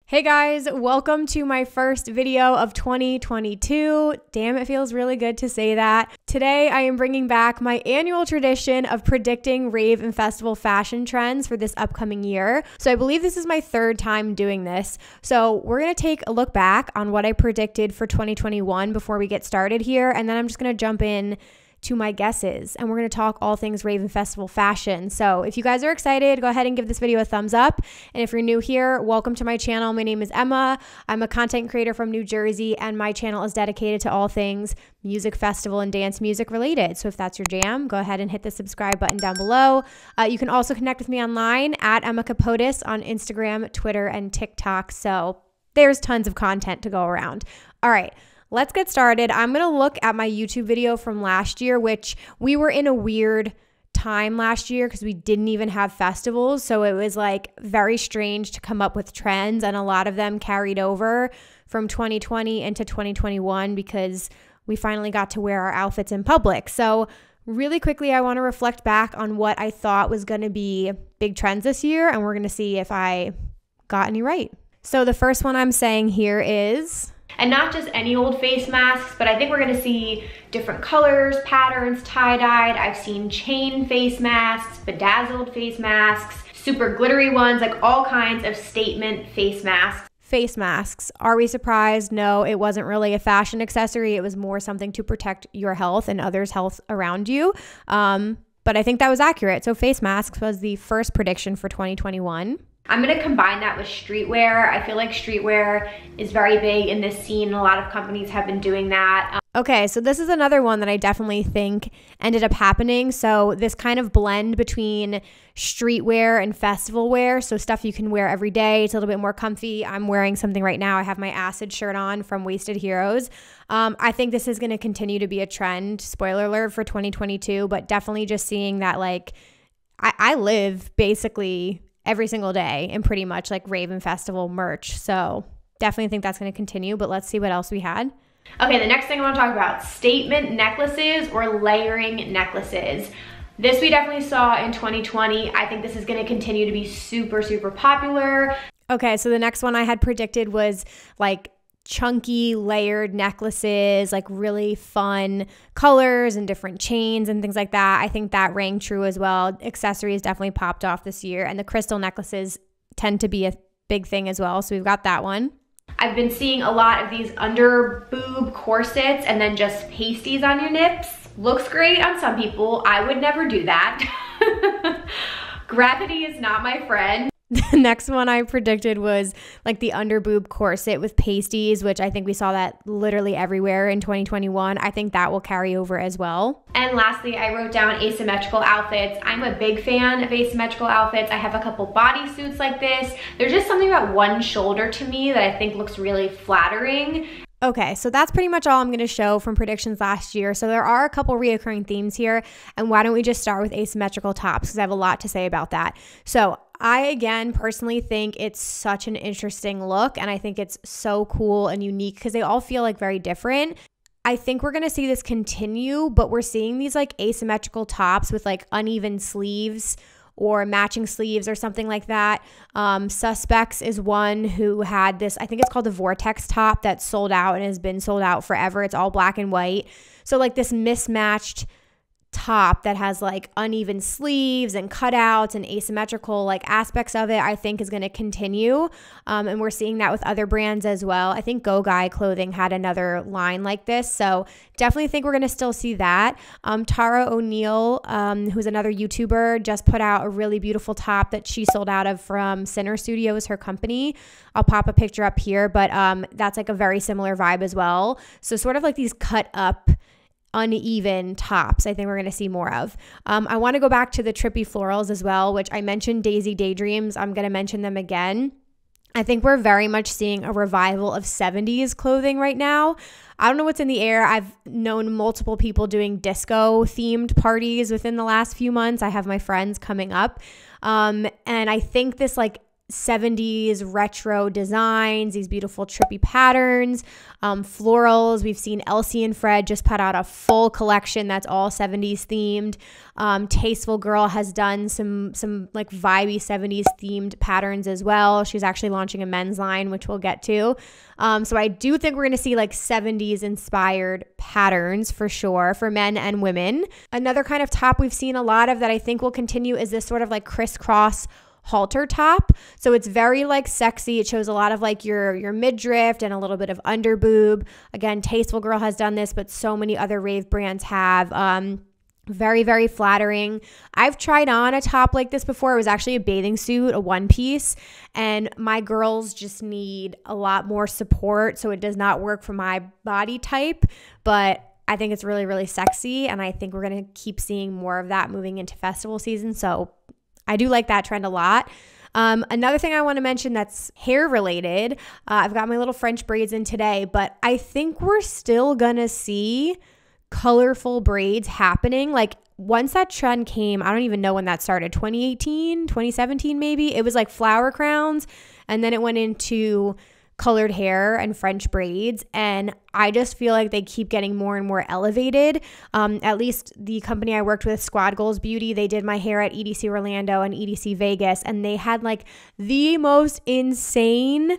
Hey guys, welcome to my first video of 2022. Damn, it feels really good to say that. Today, I am bringing back my annual tradition of predicting rave and festival fashion trends for this upcoming year. So I believe this is my third time doing this. So we're gonna take a look back on what I predicted for 2021 before we get started here, and then I'm just gonna jump in to my guesses, and we're going to talk all things rave and festival fashion. So if you guys are excited, go ahead and give this video a thumbs up. And if you're new here, welcome to my channel. My name is Emma. I'm a content creator from New Jersey, and my channel is dedicated to all things music, festival, and dance music related. So if that's your jam, go ahead and hit the subscribe button down below. You can also connect with me online at Emma Kapotes on Instagram, Twitter, and TikTok. So there's tons of content to go around. All right. Let's get started. I'm going to look at my YouTube video from last year, which we were in a weird time last year because we didn't even have festivals. So it was like very strange to come up with trends, and a lot of them carried over from 2020 into 2021 because we finally got to wear our outfits in public. So really quickly, I want to reflect back on what I thought was going to be big trends this year, and we're going to see if I got any right. So the first one I'm saying here is... And not just any old face masks, but I think we're gonna see different colors, patterns, tie-dyed. I've seen chain face masks, bedazzled face masks, super glittery ones, like all kinds of statement face masks. Face masks. Are we surprised? No, it wasn't really a fashion accessory. It was more something to protect your health and others' health around you. But I think that was accurate. So face masks was the first prediction for 2021. I'm going to combine that with streetwear. I feel like streetwear is very big in this scene, and a lot of companies have been doing that. Okay, so this is another one that I definitely think ended up happening. So this kind of blend between streetwear and festival wear, so stuff you can wear every day. It's a little bit more comfy. I'm wearing something right now. I have my Acid shirt on from Wasted Heroes. I think this is going to continue to be a trend, spoiler alert, for 2022, but definitely just seeing that, like, I live basically every single day in pretty much like rave and festival merch. So definitely think that's going to continue, but let's see what else we had. Okay, the next thing I want to talk about, statement necklaces or layering necklaces. This we definitely saw in 2020. I think this is going to continue to be super, super popular. Okay, so the next one I had predicted was like chunky layered necklaces, like really fun colors and different chains and things like that. I think that rang true as well. Accessories definitely popped off this year, and the crystal necklaces tend to be a big thing as well. So we've got that one. I've been seeing a lot of these underboob corsets and then just pasties on your nips. Looks great on some people. I would never do that. Graffiti is not my friend. The next one I predicted was like the underboob corset with pasties, which I think we saw that literally everywhere in 2021. I think that will carry over as well. And lastly, I wrote down asymmetrical outfits. I'm a big fan of asymmetrical outfits. I have a couple bodysuits like this. There's just something about one shoulder to me that I think looks really flattering. Okay, so that's pretty much all I'm going to show from predictions last year. So there are a couple reoccurring themes here, and why don't we just start with asymmetrical tops, because I have a lot to say about that. So I, again, personally think it's such an interesting look, and I think it's so cool and unique because they all feel like very different. I think we're going to see this continue, but we're seeing these like asymmetrical tops with like uneven sleeves or matching sleeves or something like that. Suspects is one who had this, I think it's called the Vortex top, that sold out and has been sold out forever. It's all black and white. So like this mismatched top that has like uneven sleeves and cutouts and asymmetrical like aspects of it, I think is going to continue. And we're seeing that with other brands as well. I think Go Guy clothing had another line like this. So definitely think we're going to still see that. Tara O'Neill, who's another YouTuber, just put out a really beautiful top that she sold out of from Sinner Studios, her company. I'll pop a picture up here, but that's like a very similar vibe as well. So sort of like these cut up uneven tops, I think we're going to see more of. I want to go back to the trippy florals as well, which I mentioned Daisy Daydreams. I'm going to mention them again. I think we're very much seeing a revival of 70s clothing right now. I don't know what's in the air. I've known multiple people doing disco themed parties within the last few months. I have my friends coming up. And I think this like 70s retro designs, these beautiful trippy patterns, florals. We've seen Elsie and Fred just put out a full collection that's all 70s themed. Tasteful Girl has done some like vibey 70s themed patterns as well. She's actually launching a men's line, which we'll get to. So I do think we're going to see like 70s inspired patterns for sure for men and women. Another kind of top we've seen a lot of that I think will continue is this sort of like crisscross halter top. So it's very like sexy. It shows a lot of like your midriff and a little bit of underboob. Again, Tasteful Girl has done this, but so many other rave brands have. Very, very flattering. I've tried on a top like this before. It was actually a bathing suit, a one piece, and my girls just need a lot more support, so it does not work for my body type, but I think it's really, really sexy, and I think we're going to keep seeing more of that moving into festival season, so I do like that trend a lot. Another thing I want to mention that's hair related, I've got my little French braids in today, but I think we're still gonna see colorful braids happening. Like once that trend came, I don't even know when that started, 2018, 2017 maybe. It was like flower crowns, and then it went into colored hair and French braids, and I just feel like they keep getting more and more elevated. At least the company I worked with, Squad Goals Beauty, they did my hair at EDC Orlando and EDC Vegas, and they had like the most insane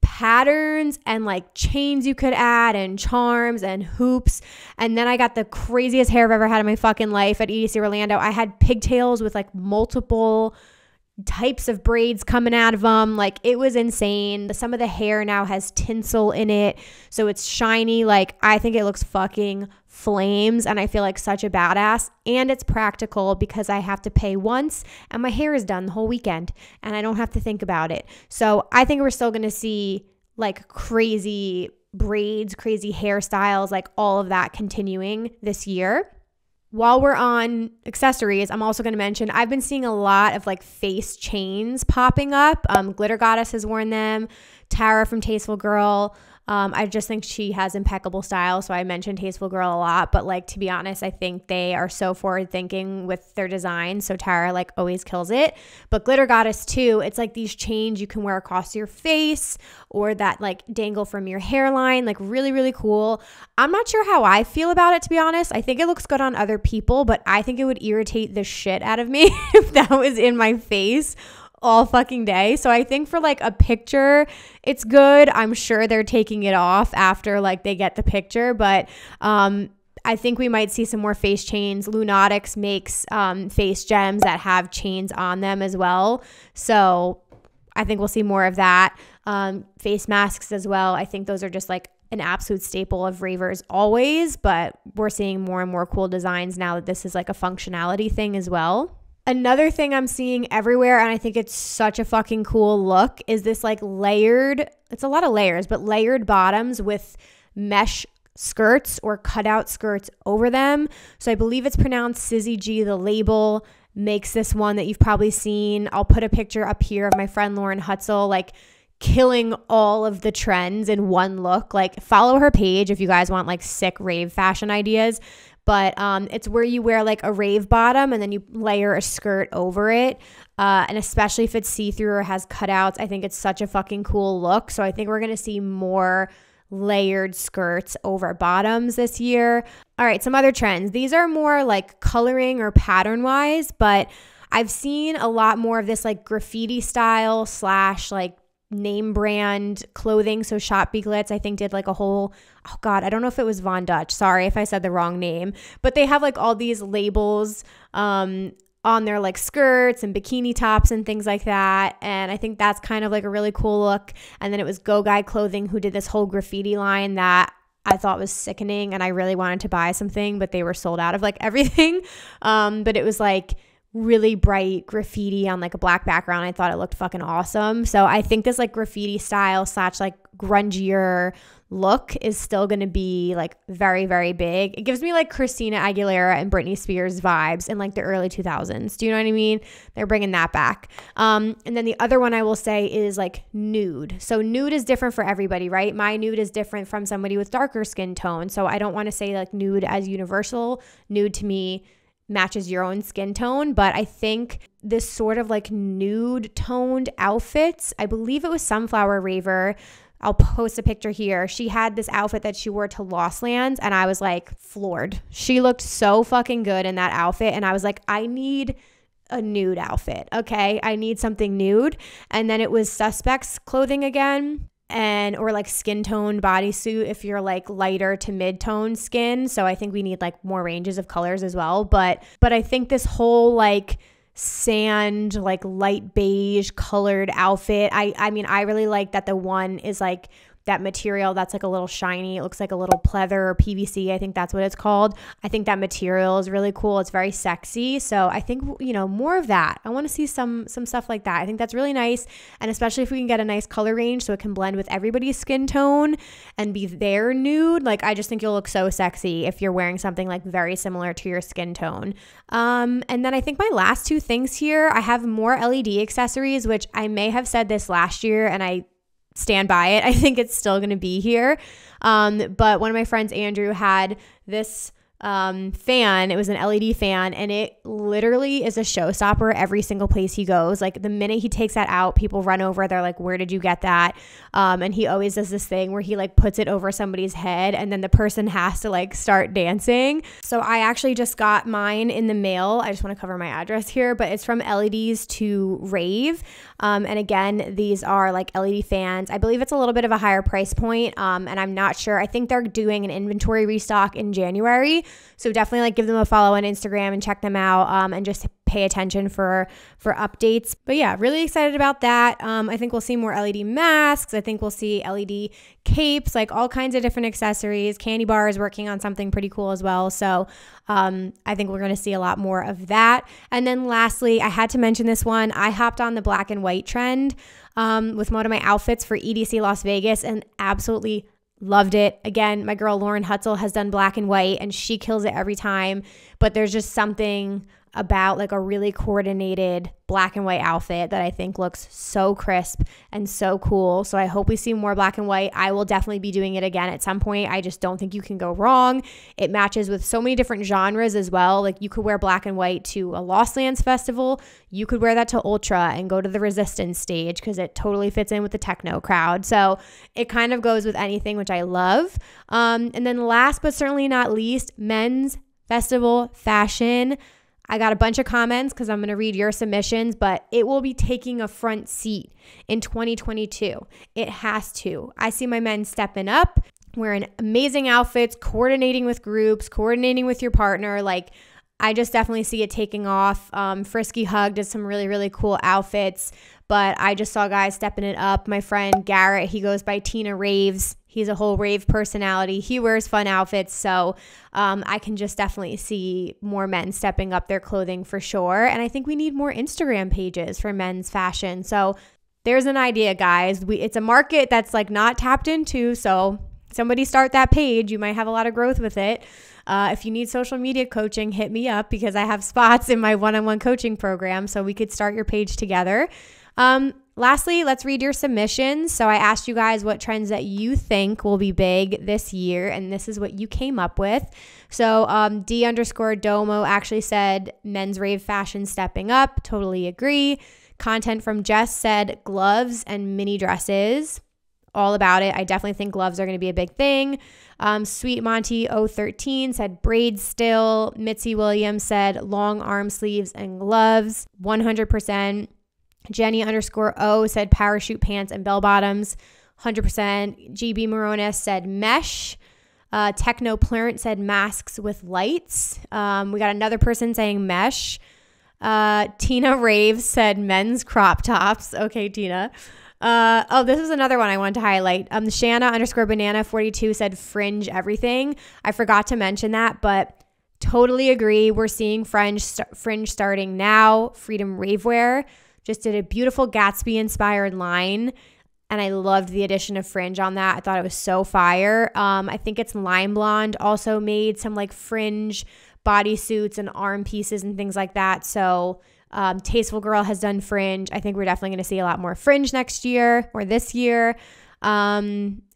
patterns and like chains you could add and charms and hoops. And then I got the craziest hair I've ever had in my fucking life at EDC Orlando. I had pigtails with like multiple types of braids coming out of them. Like it was insane. Some of the hair now has tinsel in it, so it's shiny. Like I think it looks fucking flames, and I feel like such a badass, and it's practical because I have to pay once and my hair is done the whole weekend and I don't have to think about it. So I think we're still going to see like crazy braids, crazy hairstyles, like all of that continuing this year. While we're on accessories, I'm also going to mention I've been seeing a lot of like face chains popping up. Glitter Goddess has worn them. Tara from Tasteful Girl. I just think she has impeccable style, so I mentioned Tasteful Girl a lot, but like to be honest, I think they are so forward thinking with their design, so Tara like always kills it. But Glitter Goddess too, it's like these chains you can wear across your face or that like dangle from your hairline, like really, really cool. I'm not sure how I feel about it, to be honest. I think it looks good on other people, but I think it would irritate the shit out of me if that was in my face all fucking day. So I think for like a picture, it's good. I'm sure they're taking it off after like they get the picture, but I think we might see some more face chains. Lunatics makes face gems that have chains on them as well. So I think we'll see more of that. Face masks as well. I think those are just like an absolute staple of ravers always, but we're seeing more and more cool designs now that this is like a functionality thing as well. Another thing I'm seeing everywhere, and I think it's such a fucking cool look, is this like layered, it's a lot of layers, but layered bottoms with mesh skirts or cutout skirts over them. So I believe it's pronounced Sizzy G. The label makes this one that you've probably seen. I'll put a picture up here of my friend Lauren Hutzel, like killing all of the trends in one look. Like follow her page if you guys want like sick rave fashion ideas. But it's where you wear like a rave bottom and then you layer a skirt over it. And especially if it's see-through or has cutouts, I think it's such a fucking cool look. So I think we're going to see more layered skirts over bottoms this year. All right, some other trends. These are more like coloring or pattern wise, but I've seen a lot more of this like graffiti style / like name brand clothing. So Shop Be Glitz, I think, did like a whole, oh God, I don't know if it was Von Dutch. Sorry if I said the wrong name, but they have like all these labels on their like skirts and bikini tops and things like that. And I think that's kind of like a really cool look. And then it was Go Guy Clothing who did this whole graffiti line that I thought was sickening, and I really wanted to buy something, but they were sold out of like everything. But it was like really bright graffiti on like a black background. I thought it looked fucking awesome. So I think this like graffiti style / like grungier look is still going to be like very, very big. It gives me like Christina Aguilera and Britney Spears vibes in like the early 2000s. Do you know what I mean? They're bringing that back. And then the other one I will say is like nude. So nude is different for everybody, right? My nude is different from somebody with darker skin tone. So I don't want to say like nude as universal. Nude to me matches your own skin tone, but I think this sort of like nude toned outfits. I believe it was Sunflower Raver. I'll post a picture here. She had this outfit that she wore to Lost Lands, and I was like floored. She looked so fucking good in that outfit, and I was like, I need a nude outfit, okay? I need something nude. And then it was Suspects clothing again, and or like skin tone bodysuit if you're like lighter to mid-tone skin. So I think we need like more ranges of colors as well. But I think this whole like sand, like light beige colored outfit, I mean, I really like that the one is like that material that's like a little shiny. It looks like a little pleather or PVC. I think that's what it's called. I think that material is really cool. It's very sexy. So I think, you know, more of that. I want to see some stuff like that. I think that's really nice. And especially if we can get a nice color range so it can blend with everybody's skin tone and be their nude. Like, I just think you'll look so sexy if you're wearing something like very similar to your skin tone. And then I think my last two things here, I have more LED accessories, which I may have said this last year and I stand by it. I think it's still going to be here. But one of my friends, Andrew, had this fan. It was an LED fan, and it literally is a showstopper every single place he goes. Like, the minute he takes that out, people run over. They're like, where did you get that? And he always does this thing where he like puts it over somebody's head, and then the person has to like start dancing. So I actually just got mine in the mail. I just want to cover my address here, but it's from LEDs to Rave. And again, these are like LED fans. I believe it's a little bit of a higher price point, and I'm not sure. I think they're doing an inventory restock in January. So definitely like give them a follow on Instagram and check them out, and just pay attention for updates. But yeah, really excited about that. I think we'll see more LED masks. I think we'll see LED capes, like all kinds of different accessories. Candy Bar is working on something pretty cool as well. So I think we're going to see a lot more of that. And then lastly, I had to mention this one. I hopped on the black and white trend with one of my outfits for EDC Las Vegas and absolutely loved it. Again, my girl Lauren Hutzel has done black and white and she kills it every time. But there's just something about like a really coordinated black and white outfit that I think looks so crisp and so cool. So I hope we see more black and white. I will definitely be doing it again at some point. I just don't think you can go wrong. It matches with so many different genres as well. Like, you could wear black and white to a Lost Lands festival. You could wear that to Ultra and go to the Resistance stage because it totally fits in with the techno crowd. So it kind of goes with anything, which I love. And then last but certainly not least, men's festival fashion. I got a bunch of comments because I'm going to read your submissions, but it will be taking a front seat in 2022. It has to. I see my men stepping up, wearing amazing outfits, coordinating with groups, coordinating with your partner. Like, I just definitely see it taking off. Frisky Hug did some really, really cool outfits, but I just saw guys stepping it up. My friend Garrett, he goes by Tina Raves. He's a whole rave personality. He wears fun outfits. So I can just definitely see more men stepping up their clothing for sure. And I think we need more Instagram pages for men's fashion. So there's an idea, guys. It's a market that's like not tapped into. So somebody start that page. You might have a lot of growth with it. If you need social media coaching, hit me up because I have spots in my one-on-one coaching program. So we could start your page together. Lastly, let's read your submissions. So I asked you guys what trends that you think will be big this year, and this is what you came up with. So D_Domo actually said men's rave fashion stepping up. Totally agree. Content from Jess said gloves and mini dresses. All about it. I definitely think gloves are going to be a big thing. Sweet Monty 013 said braids still. Mitzi Williams said long arm sleeves and gloves. 100%. Jenny_O said parachute pants and bell bottoms. 100%. GB Moronis said mesh. Techno Plurent said masks with lights. We got another person saying mesh. Tina Rave said men's crop tops. Okay, Tina. This is another one I wanted to highlight. Shanna_banana42 said fringe everything. I forgot to mention that, but totally agree. We're seeing fringe starting now. Freedom Ravewear just did a beautiful Gatsby inspired line, and I loved the addition of fringe on that. I thought it was so fire. I think it's Lime Blonde also made some like fringe bodysuits and arm pieces and things like that. So Tasteful Girl has done fringe. I think we're definitely going to see a lot more fringe next year or this year.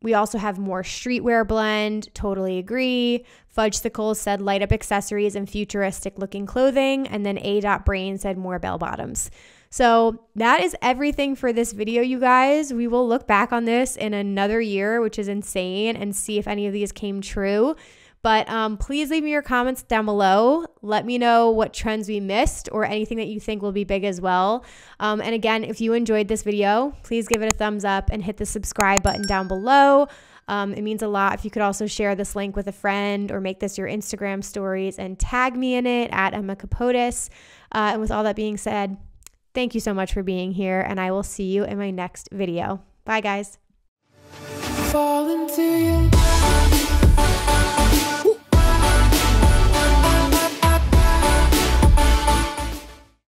We also have more streetwear blend, totally agree. Fudgesicles said light up accessories and futuristic looking clothing. And then A.Brain said more bell bottoms. So that is everything for this video, you guys. We will look back on this in another year, which is insane, and see if any of these came true. But please leave me your comments down below. Let me know what trends we missed or anything that you think will be big as well. And again, if you enjoyed this video, please give it a thumbs up and hit the subscribe button down below. It means a lot if you could also share this link with a friend or make this your Instagram stories and tag me in it at Emma Kapotes. And with all that being said, thank you so much for being here, and I will see you in my next video. Bye, guys. Fall into you.